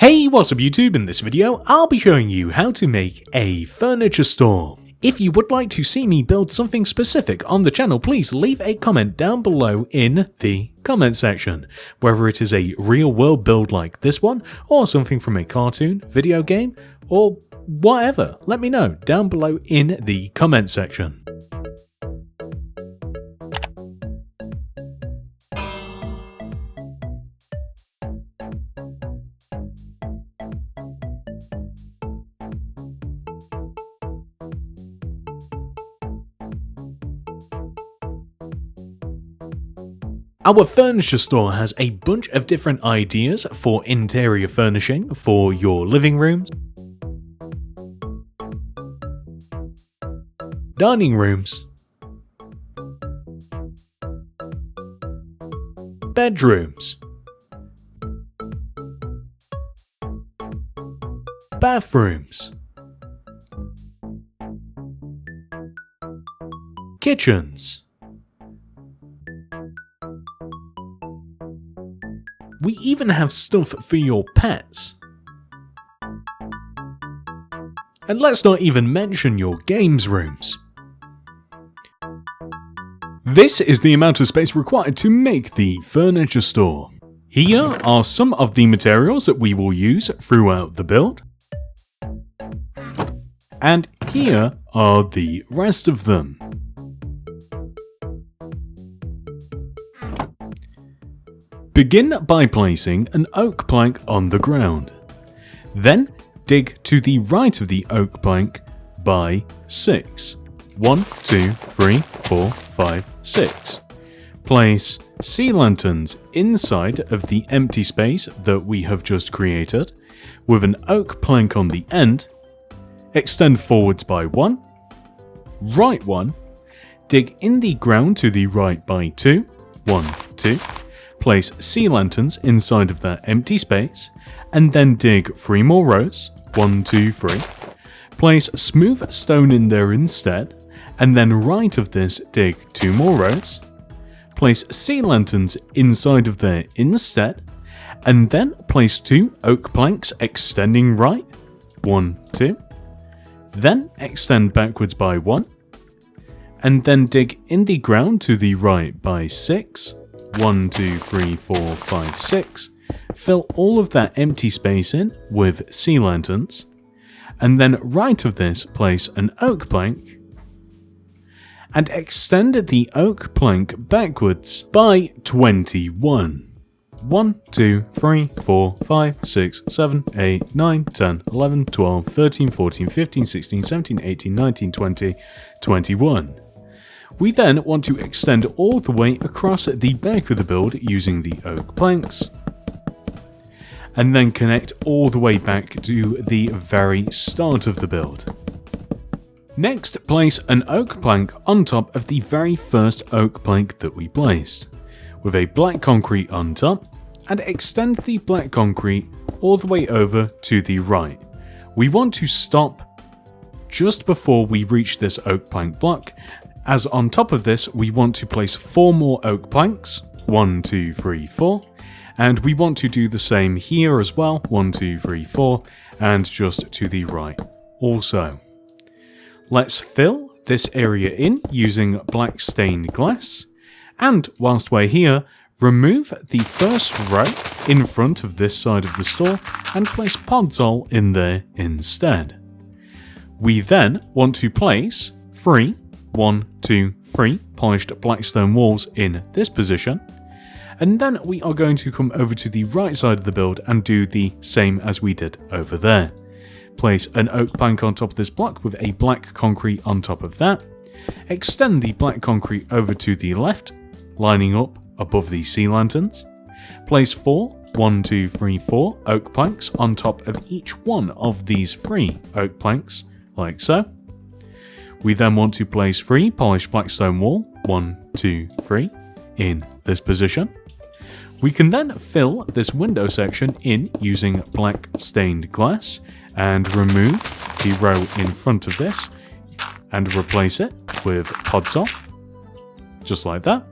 Hey, what's up YouTube? In this video, I'll be showing you how to make a furniture store. If you would like to see me build something specific on the channel, please leave a comment down below in the comment section. Whether it is a real world build like this one, or something from a cartoon, video game, or whatever, let me know down below in the comment section. Our furniture store has a bunch of different ideas for interior furnishing for your living rooms, dining rooms, bedrooms, bathrooms, kitchens. We even have stuff for your pets. And let's not even mention your games rooms. This is the amount of space required to make the furniture store. Here are some of the materials that we will use throughout the build. And here are the rest of them. Begin by placing an oak plank on the ground. Then dig to the right of the oak plank by 6. 1, 2, 3, 4, 5, 6. Place sea lanterns inside of the empty space that we have just created, with an oak plank on the end. Extend forwards by 1, right 1, dig in the ground to the right by 2, 1, 2. Place sea lanterns inside of that empty space, and then dig 3 more rows, 1, 2, 3. Place smooth stone in there instead, and then right of this dig 2 more rows. Place sea lanterns inside of there instead, and then place 2 oak planks extending right, 1, 2. Then extend backwards by 1, and then dig in the ground to the right by 6. 1, 2, 3, 4, 5, 6. Fill all of that empty space in with sea lanterns, and then right of this place an oak plank, and extend the oak plank backwards by 21. 1, 2, 3, 4, 5, 6, 7, 8, 9, 10, 11, 12, 13, 14, 15, 16, 17, 18, 19, 20, 21. We then want to extend all the way across the back of the build using the oak planks, and then connect all the way back to the very start of the build. Next, place an oak plank on top of the very first oak plank that we placed, with a black concrete on top, and extend the black concrete all the way over to the right. We want to stop just before we reach this oak plank block, as on top of this we want to place 4 more oak planks, 1, 2, 3, 4, and we want to do the same here as well, 1, 2, 3, 4, and just to the right also. Let's fill this area in using black stained glass, and whilst we're here, remove the first row in front of this side of the store and place podzol in there instead. We then want to place 3 1, 2, 3 polished black stone walls in this position, and then we are going to come over to the right side of the build and do the same as we did over there. Place an oak plank on top of this block with a black concrete on top of that, extend the black concrete over to the left, lining up above the sea lanterns, place 4, 1, 2, 3, 4 oak planks on top of each one of these 3 oak planks, like so. We then want to place 3 polished black stone wall, 1, 2, 3, in this position. We can then fill this window section in using black stained glass and remove the row in front of this and replace it with podzol, just like that.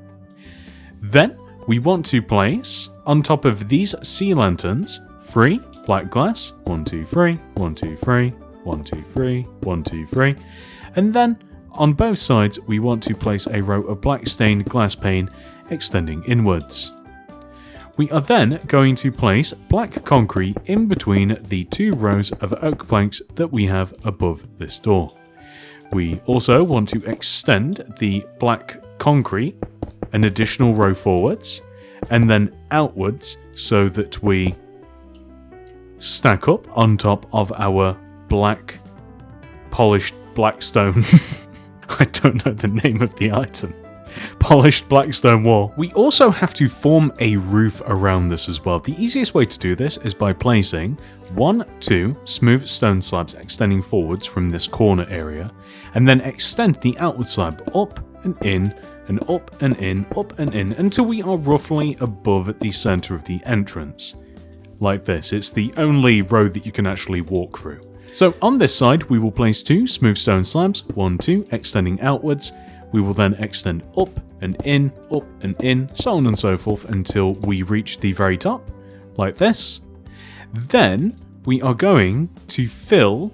Then we want to place on top of these sea lanterns 3 black glass, 1, 2, 3, 1, 2, 3, 1, 2, 3, 1, 2, 3, and then on both sides we want to place a row of black stained glass pane extending inwards. We are then going to place black concrete in between the 2 rows of oak planks that we have above this door. We also want to extend the black concrete an additional row forwards and then outwards so that we stack up on top of our black polished black stone. I don't know the name of the item. Polished black stone wall. We also have to form a roof around this as well. The easiest way to do this is by placing 1, 2 smooth stone slabs extending forwards from this corner area, and then extend the outward slab up and in, and up and in, up and in, until we are roughly above the center of the entrance. Like this. It's the only road that you can actually walk through. So on this side, we will place 2 smooth stone slabs, 1, 2, extending outwards. We will then extend up and in, so on and so forth until we reach the very top, like this. Then we are going to fill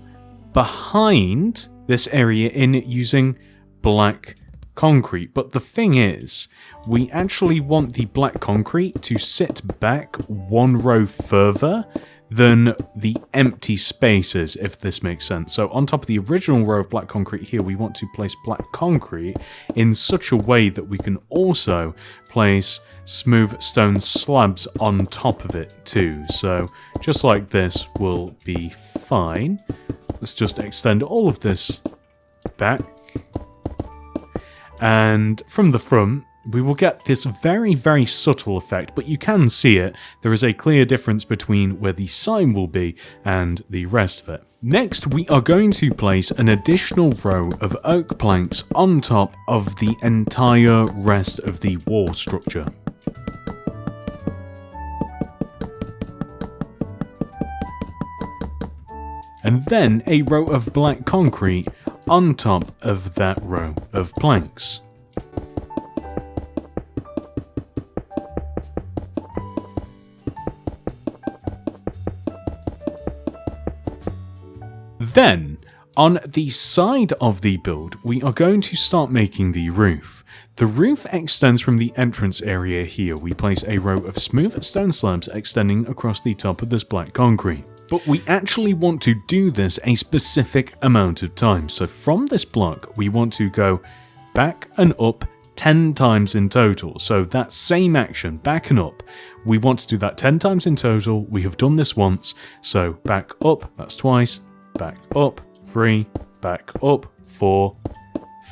behind this area in using black concrete. But the thing is, we actually want the black concrete to sit back 1 row further than the empty spaces, if this makes sense. So on top of the original row of black concrete here, we want to place black concrete in such a way that we can also place smooth stone slabs on top of it too. So just like this will be fine. Let's just extend all of this back. And from the front, we will get this very, very subtle effect, but you can see it. There is a clear difference between where the sign will be and the rest of it. Next, we are going to place an additional row of oak planks on top of the entire rest of the wall structure. And then a row of black concrete on top of that row of planks. Then, on the side of the build, we are going to start making the roof. The roof extends from the entrance area here. We place a row of smooth stone slabs extending across the top of this black concrete. But we actually want to do this a specific amount of time. So from this block, we want to go back and up 10 times in total. So that same action, back and up, we want to do that 10 times in total. We have done this once. So back up, that's twice. Back up, 3, back up, 4,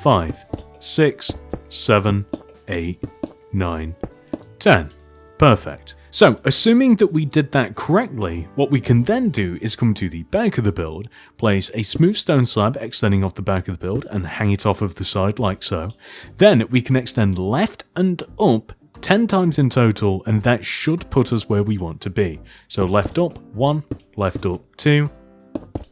5, 6, 7, 8, 9, 10. Perfect. So, assuming that we did that correctly, what we can then do is come to the back of the build, place a smooth stone slab extending off the back of the build and hang it off of the side like so. Then we can extend left and up 10 times in total, and that should put us where we want to be. So left up 1, left up 2,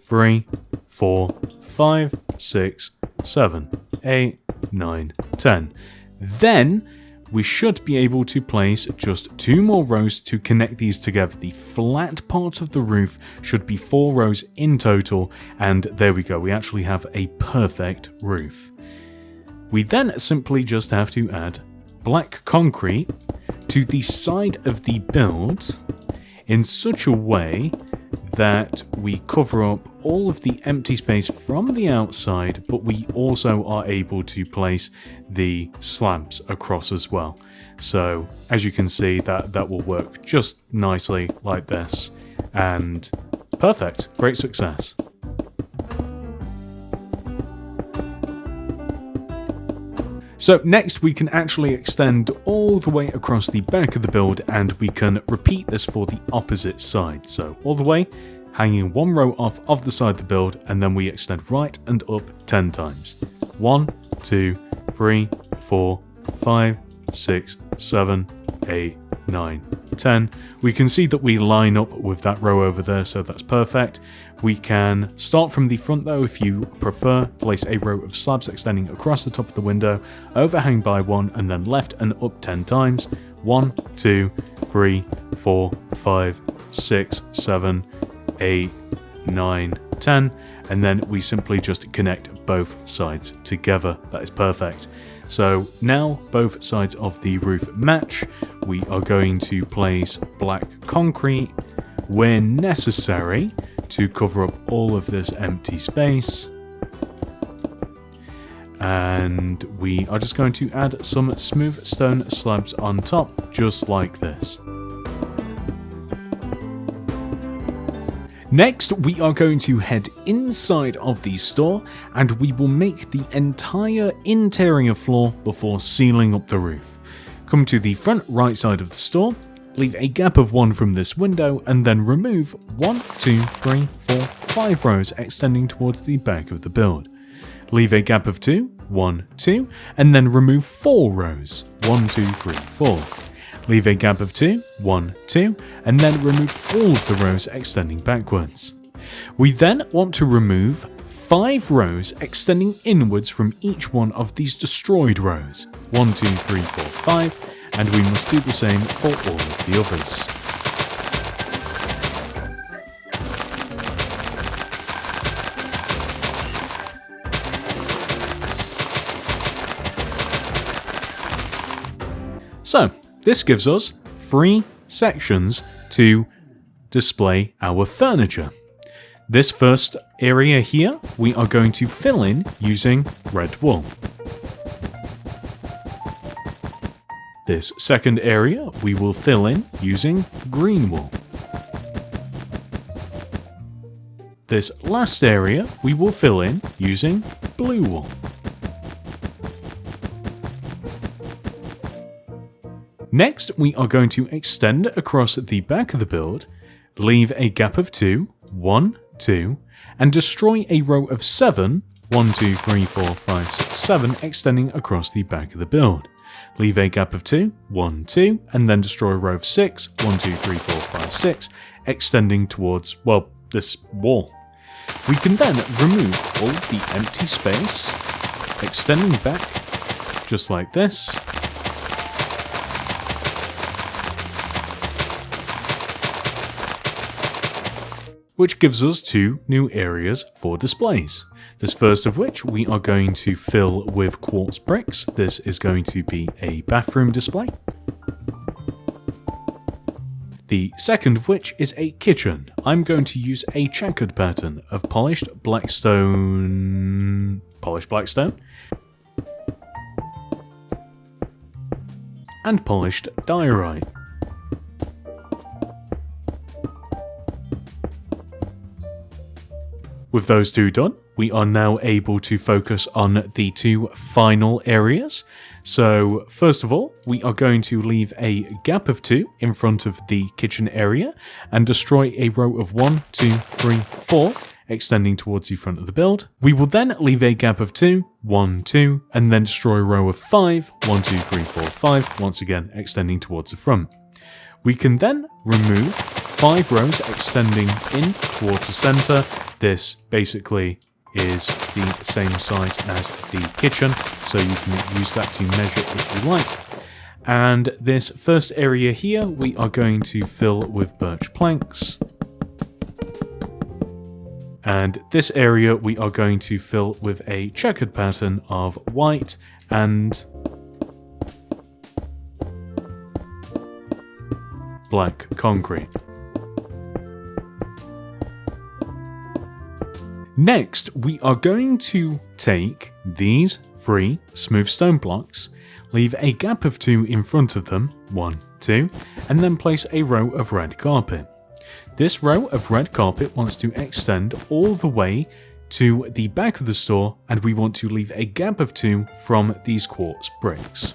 3, 4, 5, 6, 7, 8, 9, 10. Then we should be able to place just 2 more rows to connect these together. The flat part of the roof should be 4 rows in total, and there we go. We actually have a perfect roof. We then simply just have to add black concrete to the side of the build in such a way that we cover up all of the empty space from the outside, but we also are able to place the slabs across as well. So as you can see, that will work just nicely like this, and perfect, great success. So next we can actually extend all the way across the back of the build, and we can repeat this for the opposite side. So all the way, hanging 1 row off of the side of the build, and then we extend right and up 10 times. 1, 2, 3, 4, 5, 6, 7, 8, 9, 10. We can see that we line up with that row over there, so that's perfect. We can start from the front though if you prefer, place a row of slabs extending across the top of the window, overhang by 1, and then left and up 10 times. 1, 2, 3, 4, 5, 6, 7, 8, 9, 10, and then we simply just connect both sides together. That is perfect. So now both sides of the roof match. We are going to place black concrete where necessary to cover up all of this empty space. And we are just going to add some smooth stone slabs on top, just like this. Next, we are going to head inside of the store and we will make the entire interior floor before sealing up the roof. Come to the front right side of the store, leave a gap of 1 from this window and then remove 1, 2, 3, 4, 5 rows extending towards the back of the build. Leave a gap of 2, 1, 2, and then remove 4 rows, 1, 2, 3, 4. Leave a gap of 2, 1, 2, and then remove all of the rows extending backwards. We then want to remove 5 rows extending inwards from each one of these destroyed rows, 1, 2, 3, 4, 5, and we must do the same for all of the others. So, this gives us 3 sections to display our furniture. This first area here, we are going to fill in using red wool. This second area, we will fill in using green wool. This last area, we will fill in using blue wool. Next, we are going to extend across the back of the build, leave a gap of 2, 1, 2, and destroy a row of 7, 1, 2, 3, 4, 5, 6, 7, extending across the back of the build. Leave a gap of 2, 1, 2, and then destroy a row of 6, 1, 2, 3, 4, 5, 6, extending towards, well, this wall. We can then remove all of the empty space, extending back, just like this. Which gives us 2 new areas for displays. This first of which we are going to fill with quartz bricks. This is going to be a bathroom display. The second of which is a kitchen. I'm going to use a checkered pattern of polished blackstone, and polished diorite. With those 2 done, we are now able to focus on the 2 final areas. So first of all, we are going to leave a gap of 2 in front of the kitchen area and destroy a row of 1, 2, 3, 4, extending towards the front of the build. We will then leave a gap of 2, 1, 2, and then destroy a row of 5, 1, 2, 3, 4, 5, once again extending towards the front. We can then remove 5 rows extending in towards the center. This basically is the same size as the kitchen, so you can use that to measure if you like. And this first area here, we are going to fill with birch planks. And this area, we are going to fill with a checkered pattern of white and black concrete. Next, we are going to take these 3 smooth stone blocks, leave a gap of 2 in front of them, 1, 2, and then place a row of red carpet. This row of red carpet wants to extend all the way to the back of the store, and we want to leave a gap of 2 from these quartz bricks,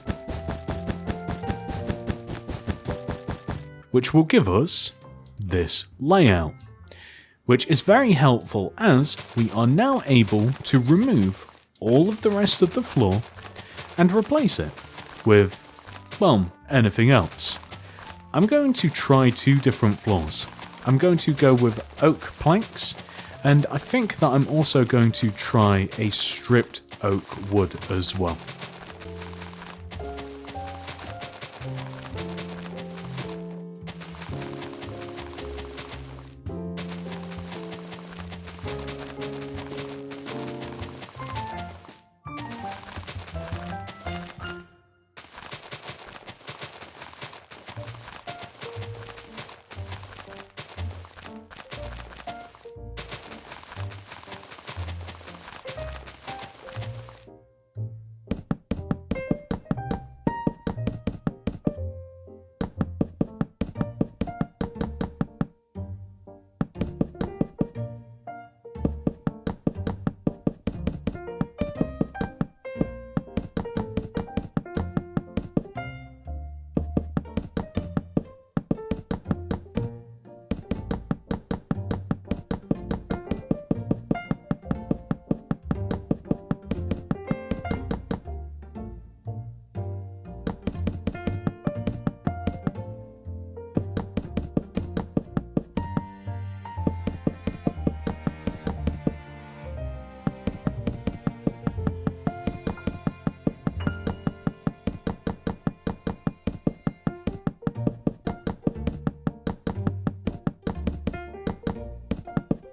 which will give us this layout, which is very helpful as we are now able to remove all of the rest of the floor and replace it with, well, anything else. I'm going to try 2 different floors. I'm going to go with oak planks, and I think that I'm also going to try a stripped oak wood as well.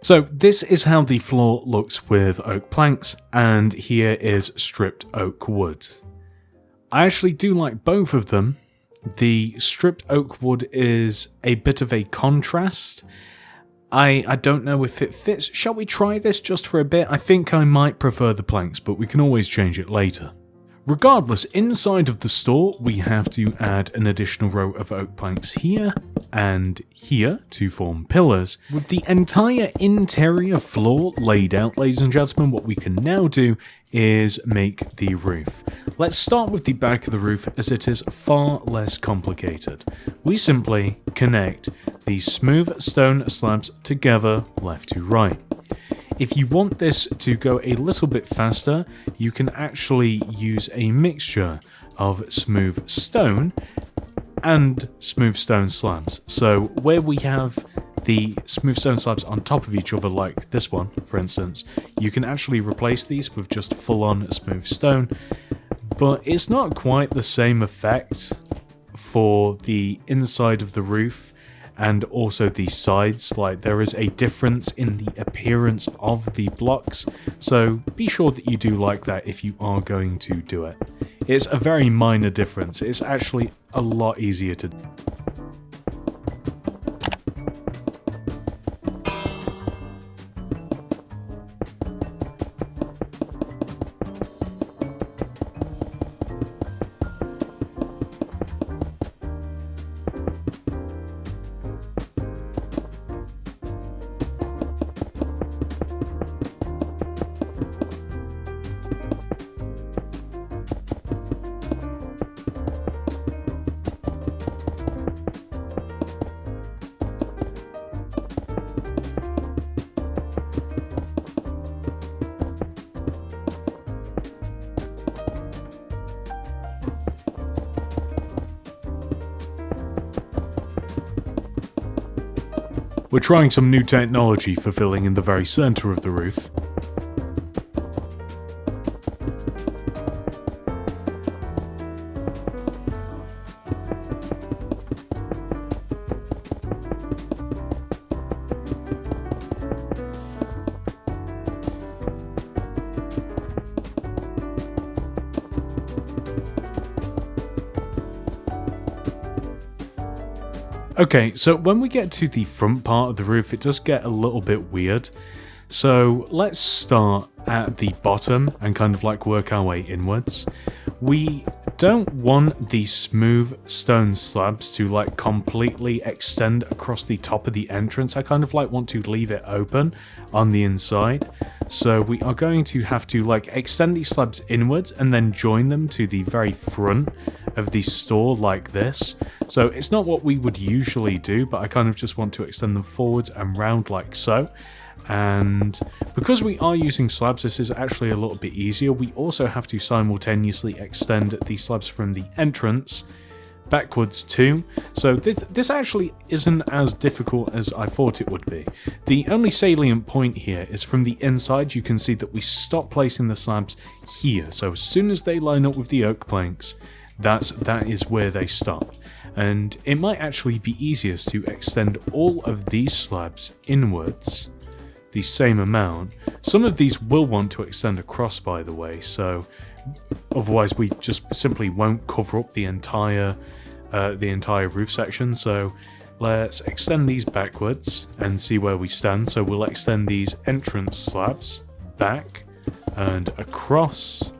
So this is how the floor looks with oak planks, and here is stripped oak wood. I actually do like both of them. The stripped oak wood is a bit of a contrast. I don't know if it fits. Shall we try this just for a bit? I think I might prefer the planks, but we can always change it later. Regardless, inside of the store, we have to add an additional row of oak planks here and here to form pillars. With the entire interior floor laid out, ladies and gentlemen, what we can now do is make the roof. Let's start with the back of the roof, as it is far less complicated. We simply connect these smooth stone slabs together left to right. If you want this to go a little bit faster, you can actually use a mixture of smooth stone and smooth stone slabs. So where we have the smooth stone slabs on top of each other, like this one, for instance, you can actually replace these with just full-on smooth stone, but it's not quite the same effect for the inside of the roof and also the sides. Like, there is a difference in the appearance of the blocks, so be sure that you do like that if you are going to do it. It's a very minor difference. It's actually a lot easier to do. We're trying some new technology for filling in the very center of the roof. Okay, so when we get to the front part of the roof, it does get a little bit weird. So let's start at the bottom and kind of like work our way inwards. We don't want the smooth stone slabs to like completely extend across the top of the entrance. I kind of like want to leave it open on the inside. So we are going to have to like extend these slabs inwards and then join them to the very front of the store like this. So it's not what we would usually do, but I kind of just want to extend them forwards and round like so. And because we are using slabs, this is actually a little bit easier. We also have to simultaneously extend the slabs from the entrance backwards too. So this actually isn't as difficult as I thought it would be. The only salient point here is from the inside. You can see that we stop placing the slabs here. So as soon as they line up with the oak planks, that is where they stop. And it might actually be easiest to extend all of these slabs inwards the same amount. Some of these will want to extend across, by the way, so otherwise we just simply won't cover up the entire roof section. So let's extend these backwards and see where we stand. So we'll extend these entrance slabs back and across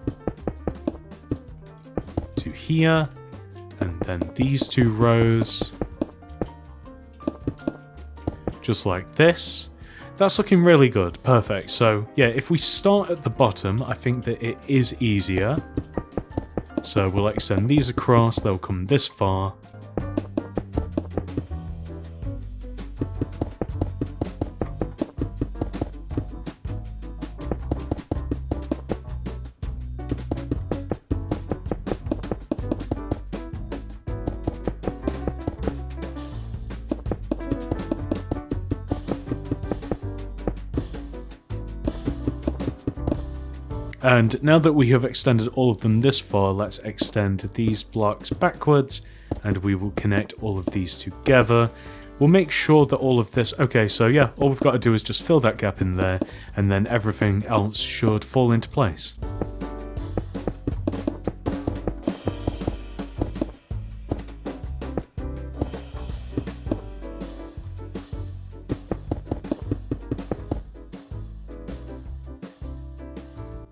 to here, and then these two rows just like this. That's looking really good. Perfect. So yeah, if we start at the bottom, I think that it is easier. So we'll extend these across. They'll come this far. And now that we have extended all of them this far, let's extend these blocks backwards, and we will connect all of these together. we'll make sure that all of this... Okay, so yeah, all we've got to do is just fill that gap in there, and then everything else should fall into place.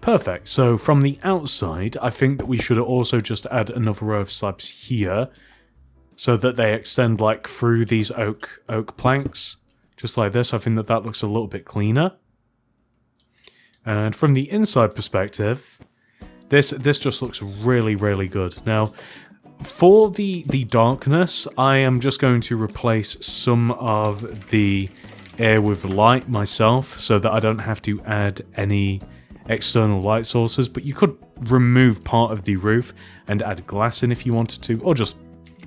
Perfect, so from the outside, I think that we should also just add another row of slabs here, so that they extend like through these oak planks, just like this. I think that that looks a little bit cleaner. And from the inside perspective, this just looks really, really good. Now, for the darkness, I am just going to replace some of the air with light myself, so that I don't have to add any external light sources, but you could remove part of the roof and add glass in if you wanted to, or just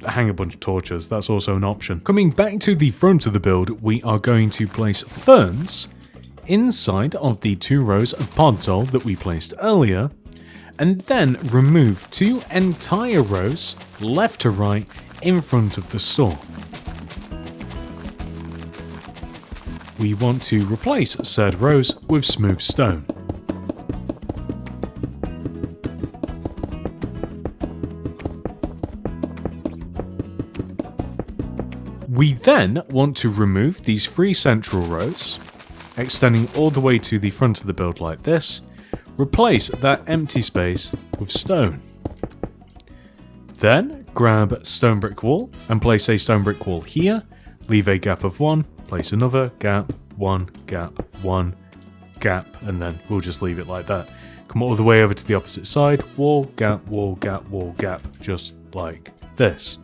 hang a bunch of torches. That's also an option. Coming back to the front of the build, we are going to place ferns inside of the 2 rows of podzol that we placed earlier, and then remove 2 entire rows left to right in front of the store. We want to replace said rows with smooth stone. We then want to remove these 3 central rows, extending all the way to the front of the build like this. Replace that empty space with stone. Then grab stone brick wall and place a stone brick wall here. Leave a gap of 1, place another gap, 1 gap, 1 gap, and then we'll just leave it like that. Come all the way over to the opposite side, wall, gap, wall, gap, wall, gap, just like this.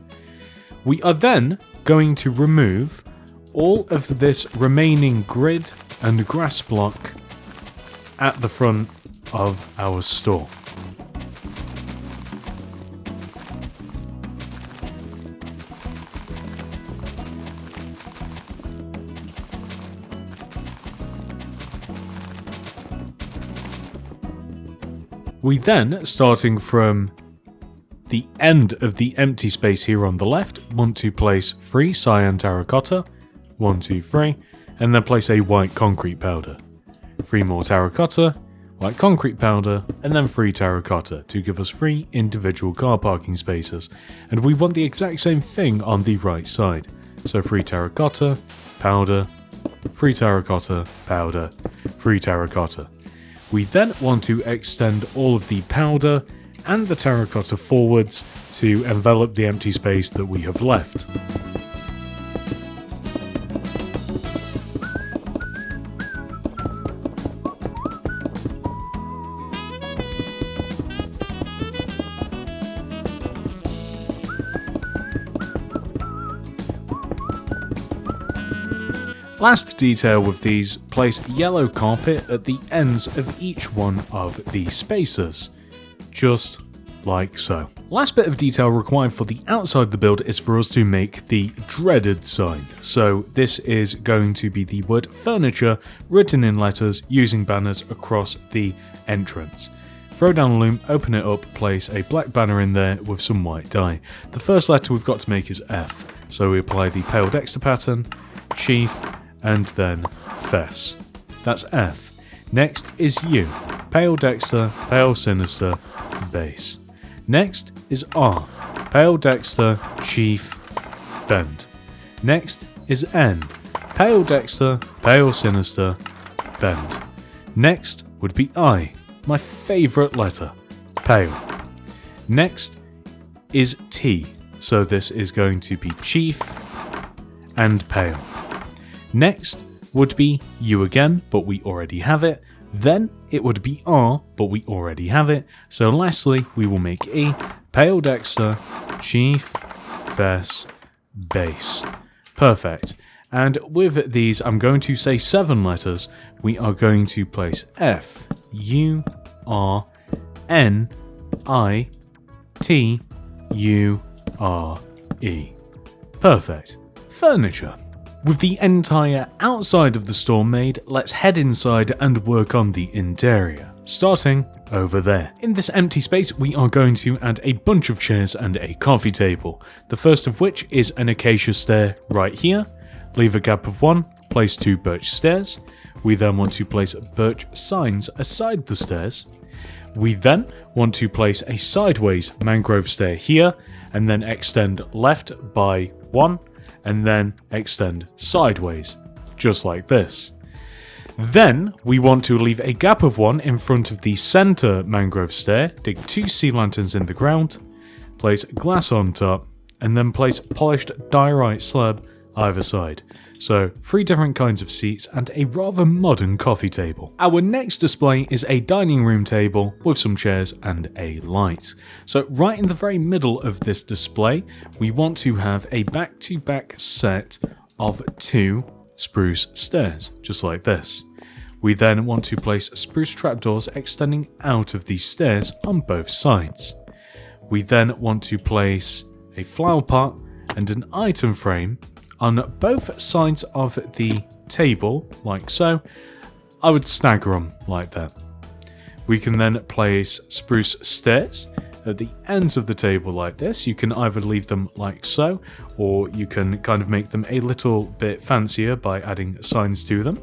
We are then going to remove all of this remaining grid and grass block at the front of our store. We then, starting from the end of the empty space here on the left, want to place 3 cyan terracotta, 1, 2, 3, and then place a white concrete powder. 3 more terracotta, white concrete powder, and then 3 terracotta to give us 3 individual car parking spaces. And we want the exact same thing on the right side. So 3 terracotta, powder, 3 terracotta, powder, 3 terracotta. We then want to extend all of the powder and the terracotta forwards to envelop the empty space that we have left. Last detail with these, place yellow carpet at the ends of each one of the spaces. Just like so. Last bit of detail required for the outside of the build is for us to make the dreaded sign. So this is going to be the word furniture written in letters using banners across the entrance. Throw down a loom, open it up, place a black banner in there with some white dye. The first letter we've got to make is F. So we apply the Pale Dexter pattern, Chief, and then Fess. That's F. Next is U. Pale Dexter, Pale Sinister, Base. Next is R. Pale Dexter, Chief, Bend. Next is N. Pale Dexter, Pale Sinister, Bend. Next would be I, my favourite letter, Pale. Next is T, so this is going to be Chief and Pale. Next would be U again, but we already have it. Then it would be R, but we already have it. So lastly, we will make E, Pale Dexter, Chief, Fess, Base. Perfect. And with these, I'm going to say 7 letters. We are going to place F, U, R, N, I, T, U, R, E. Perfect. Furniture. With the entire outside of the store made, let's head inside and work on the interior, starting over there. In this empty space, we are going to add a bunch of chairs and a coffee table, the first of which is an acacia stair right here, leave a gap of 1, place 2 birch stairs. We then want to place birch signs aside the stairs. We then want to place a sideways mangrove stair here, and then extend left by 1, and then extend sideways, just like this. Then we want to leave a gap of 1 in front of the center mangrove stair, dig 2 sea lanterns in the ground, place glass on top, and then place polished diorite slab either side. So 3 different kinds of seats and a rather modern coffee table. Our next display is a dining room table with some chairs and a light. So right in the very middle of this display, we want to have a back-to-back set of 2 spruce stairs, just like this. We then want to place spruce trapdoors extending out of these stairs on both sides. We then want to place a flower pot and an item frame on both sides of the table, like so. I would stagger them like that. We can then place spruce stairs at the ends of the table like this. You can either leave them like so, or you can kind of make them a little bit fancier by adding signs to them.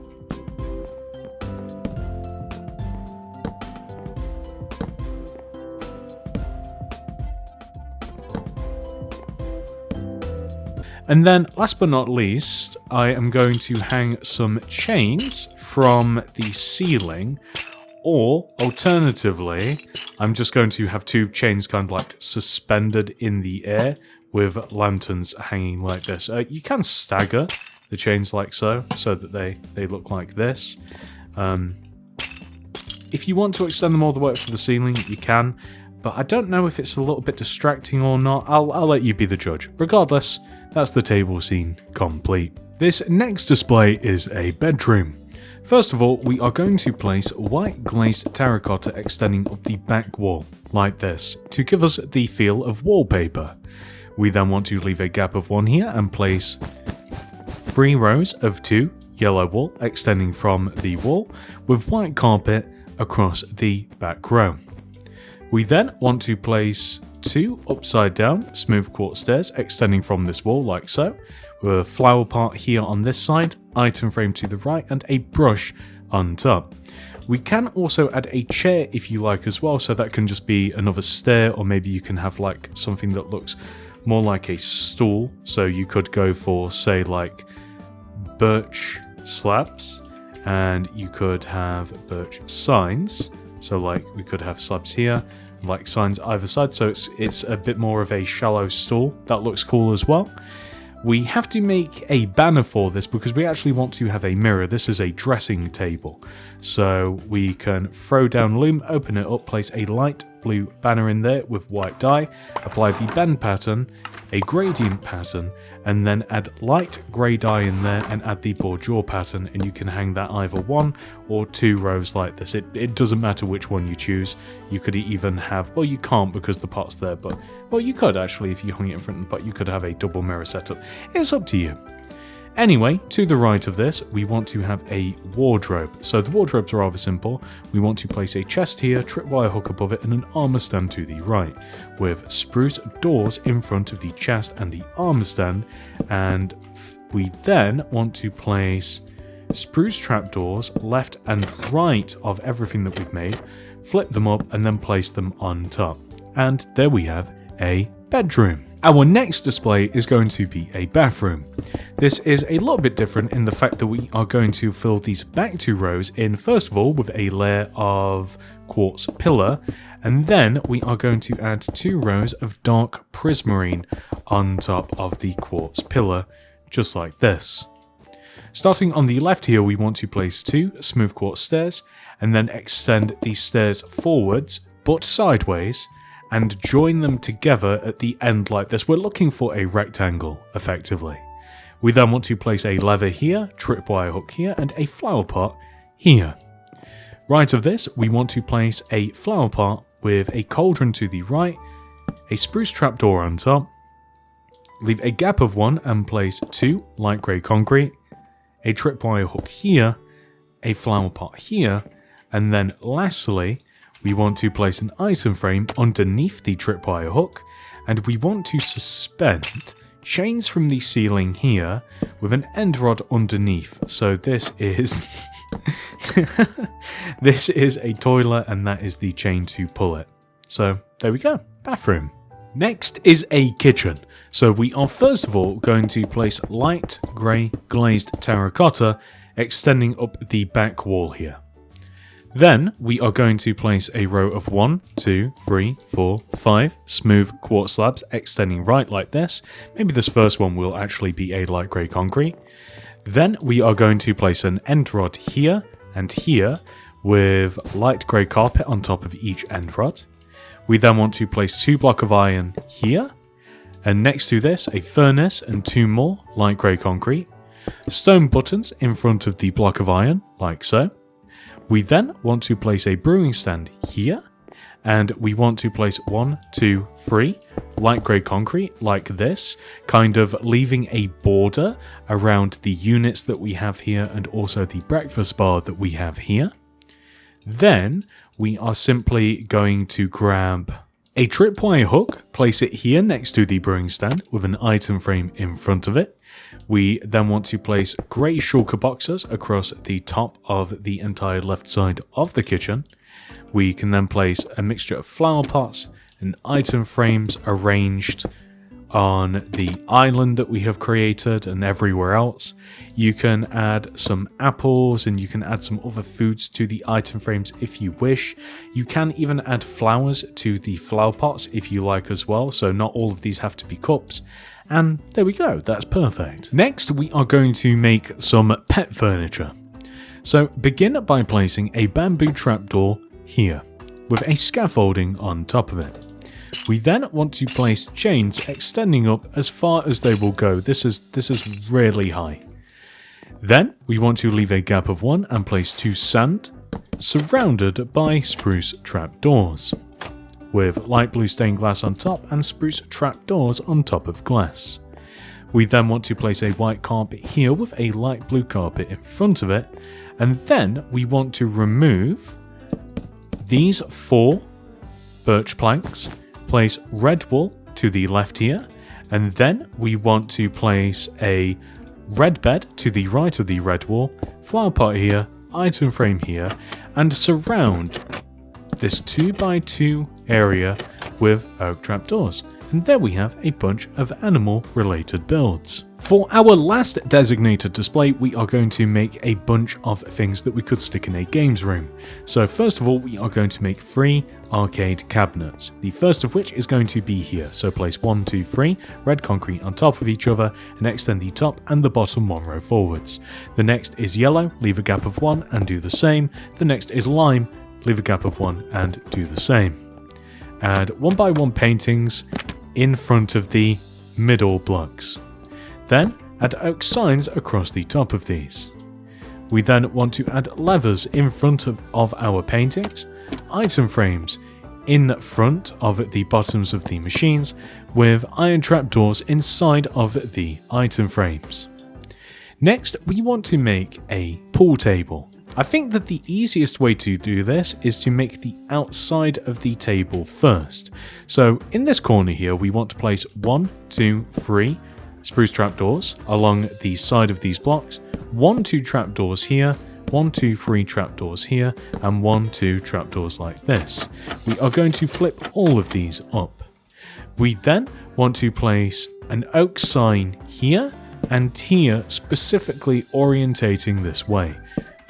And then, last but not least, I am going to hang some chains from the ceiling, or alternatively, I'm just going to have 2 chains kind of like suspended in the air with lanterns hanging like this. You can stagger the chains like so that they look like this. If you want to extend them all the way up to the ceiling, you can, but I don't know if it's a little bit distracting or not. I'll let you be the judge. Regardless, that's the table scene complete. This next display is a bedroom. First of all, we are going to place white glazed terracotta extending up the back wall, like this, to give us the feel of wallpaper. We then want to leave a gap of 1 here and place 3 rows of 2 yellow wool extending from the wall with white carpet across the back row. We then want to place 2 upside down smooth quartz stairs extending from this wall like so, with a flower pot here on this side, item frame to the right, and a brush on top. We can also add a chair if you like as well, so that can just be another stair, or maybe you can have like something that looks more like a stool. So you could go for, say, like birch slabs, and you could have birch signs. So like we could have slabs here, like signs either side, so it's a bit more of a shallow stool. That looks cool as well. We have to make a banner for this because we actually want to have a mirror. This is a dressing table. So we can throw down loom, open it up, place a light blue banner in there with white dye, apply the bend pattern, a gradient pattern, and then add light grey dye in there and add the bordure pattern, and you can hang that either 1 or 2 rows like this. It doesn't matter which one you choose. You could even have, well, you can't because the pot's there, but, well, you could actually if you hung it in front of the pot. You could have a double mirror setup. It's up to you. Anyway, to the right of this, we want to have a wardrobe. So the wardrobes are rather simple. We want to place a chest here, tripwire hook above it, and an armor stand to the right, with spruce doors in front of the chest and the armor stand. And we then want to place spruce trapdoors left and right of everything that we've made, flip them up, and then place them on top. And there we have a bedroom. Our next display is going to be a bathroom. This is a little bit different in the fact that we are going to fill these back 2 rows in, first of all, with a layer of quartz pillar, and then we are going to add 2 rows of dark prismarine on top of the quartz pillar, just like this. Starting on the left here, we want to place 2 smooth quartz stairs, and then extend these stairs forwards, but sideways, and join them together at the end like this. We're looking for a rectangle, effectively. We then want to place a lever here, tripwire hook here, and a flower pot here. Right of this, we want to place a flower pot with a cauldron to the right, a spruce trapdoor on top, leave a gap of 1 and place 2 light grey concrete, a tripwire hook here, a flower pot here, and then lastly, we want to place an item frame underneath the tripwire hook, and we want to suspend chains from the ceiling here with an end rod underneath. So this is this is a toilet, and that is the chain to pull it. So there we go, bathroom. Next is a kitchen. So we are first of all going to place light grey glazed terracotta extending up the back wall here. Then we are going to place a row of 1, 2, 3, 4, 5 smooth quartz slabs extending right like this. Maybe this first one will actually be a light grey concrete. Then we are going to place an end rod here and here with light grey carpet on top of each end rod. We then want to place 2 blocks of iron here, and next to this a furnace and 2 more light grey concrete. Stone buttons in front of the block of iron, like so. We then want to place a brewing stand here, and we want to place 1, 2, 3 light grey concrete like this, kind of leaving a border around the units that we have here and also the breakfast bar that we have here. Then we are simply going to grab a tripwire hook, place it here next to the brewing stand with an item frame in front of it. We then want to place grey shulker boxes across the top of the entire left side of the kitchen. We can then place a mixture of flower pots and item frames arranged on the island that we have created and everywhere else. You can add some apples and you can add some other foods to the item frames if you wish. You can even add flowers to the flower pots if you like as well, so not all of these have to be cups. And there we go, that's perfect. Next we are going to make some pet furniture. So begin by placing a bamboo trapdoor here with a scaffolding on top of it. We then want to place chains extending up as far as they will go. This is really high. Then we want to leave a gap of 1 and place 2 sand surrounded by spruce trapdoors with light blue stained glass on top and spruce trapdoors on top of glass. We then want to place a white carpet here with a light blue carpet in front of it, and then we want to remove these 4 birch planks, place red wool to the left here, and then we want to place a red bed to the right of the red wall, flower pot here, item frame here, and surround this 2x2 area with oak trapdoors. And there we have a bunch of animal related builds. For our last designated display, we are going to make a bunch of things that we could stick in a games room. So first of all, we are going to make 3 arcade cabinets. The first of which is going to be here. So place 1, 2, 3 red concrete on top of each other and extend the top and the bottom 1 row forwards. The next is yellow, leave a gap of 1 and do the same. The next is lime, leave a gap of 1 and do the same. Add 1x1 paintings in front of the middle blocks. Then add oak signs across the top of these. We then want to add levers in front of our paintings, item frames in front of the bottoms of the machines with iron trapdoors inside of the item frames. Next, we want to make a pool table. I think that the easiest way to do this is to make the outside of the table first. So in this corner here, we want to place 1, 2, 3 spruce trapdoors along the side of these blocks, 1, 2 trapdoors here, 1, 2, 3 trapdoors here, and 1, 2 trapdoors like this. We are going to flip all of these up. We then want to place an oak sign here and here, specifically orientating this way.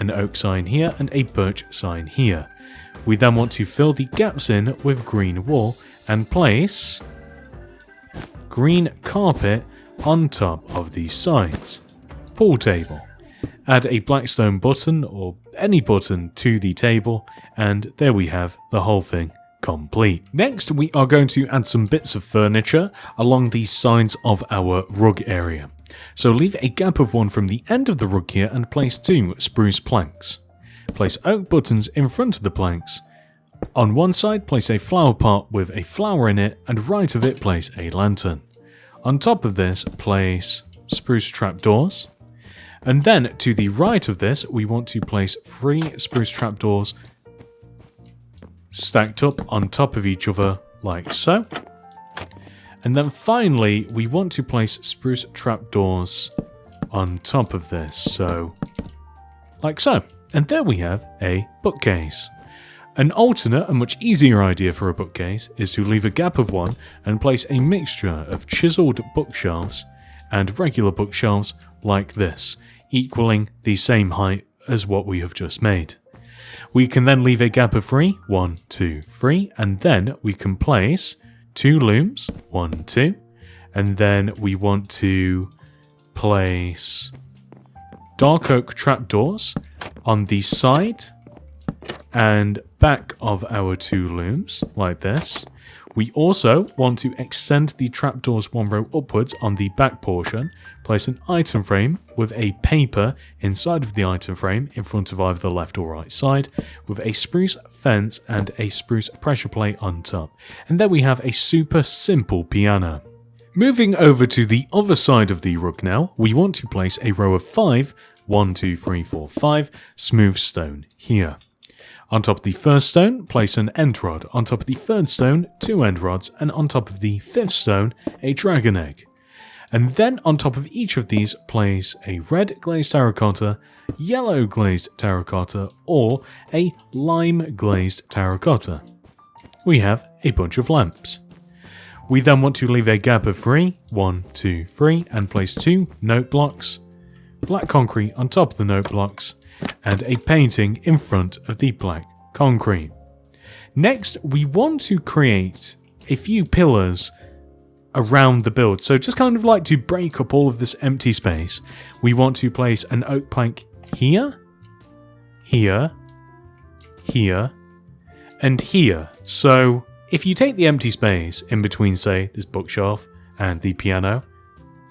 An oak sign here and a birch sign here. We then want to fill the gaps in with green wool and place green carpet on top of these sides. Pool table. Add a blackstone button or any button to the table, and there we have the whole thing complete. Next, we are going to add some bits of furniture along the sides of our rug area. So leave a gap of 1 from the end of the rug here and place 2 spruce planks. Place oak buttons in front of the planks. On one side, place a flower pot with a flower in it, and right of it, place a lantern. On top of this, place spruce trapdoors. And then to the right of this, we want to place 3 spruce trapdoors stacked up on top of each other like so. And then finally, we want to place spruce trapdoors on top of this, so like so. And there we have a bookcase. An alternate and much easier idea for a bookcase is to leave a gap of one and place a mixture of chiseled bookshelves and regular bookshelves like this, equaling the same height as what we have just made. We can then leave a gap of 3, 1, 2, 3, and then we can place 2 looms, 1, 2, and then we want to place dark oak trapdoors on the side and back of our 2 looms, like this. We also want to extend the trapdoors 1 row upwards on the back portion, place an item frame with a paper inside of the item frame in front of either the left or right side, with a spruce fence and a spruce pressure plate on top. And then we have a super simple piano. Moving over to the other side of the rug now, we want to place a row of 5, 1, 2, 3, 4, 5 smooth stone here. On top of the first stone, place an end rod. On top of the third stone, 2 end rods. And on top of the 5th stone, a dragon egg. And then on top of each of these, place a red glazed terracotta, yellow glazed terracotta, or a lime glazed terracotta. We have a bunch of lamps. We then want to leave a gap of 3, 1, 2, 3, and place 2 note blocks, black concrete on top of the note blocks, and a painting in front of the black concrete. Next, we want to create a few pillars around the build. So just kind of like to break up all of this empty space, we want to place an oak plank here, here, here, and here. So if you take the empty space in between, say, this bookshelf and the piano,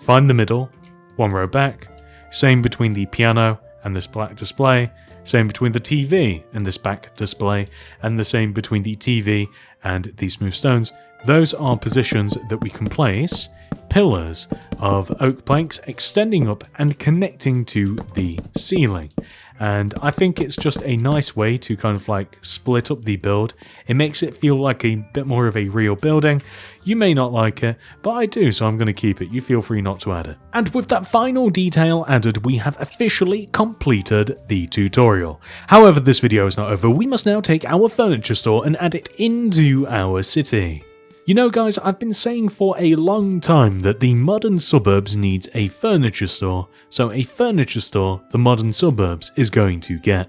find the middle, 1 row back, same between the piano and this black display, same between the TV and this back display, and the same between the TV and these smooth stones. Those are positions that we can place pillars of oak planks extending up and connecting to the ceiling. And I think it's just a nice way to kind of like split up the build. It makes it feel like a bit more of a real building. You may not like it, but I do, so I'm going to keep it. You feel free not to add it. And with that final detail added, we have officially completed the tutorial. However, this video is not over. We must now take our furniture store and add it into our city. You know guys, I've been saying for a long time that the modern suburbs needs a furniture store, so a furniture store the modern suburbs is going to get.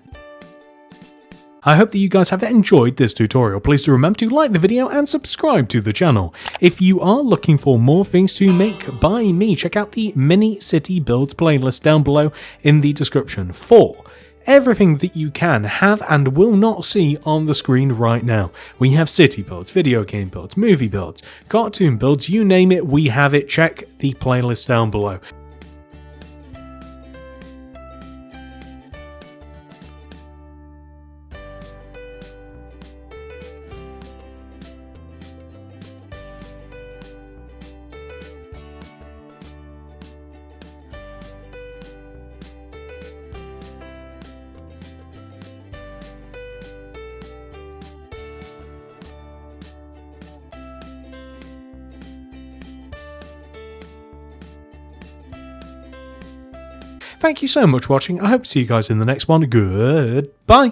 I hope that you guys have enjoyed this tutorial. Please do remember to like the video and subscribe to the channel. If you are looking for more things to make by me, check out the Mini City Builds playlist down below in the description for everything that you can have and will not see on the screen right now. We have city builds, video game builds, movie builds, cartoon builds, you name it, we have it. Check the playlist down below. Thank you so much for watching. I hope to see you guys in the next one. Goodbye.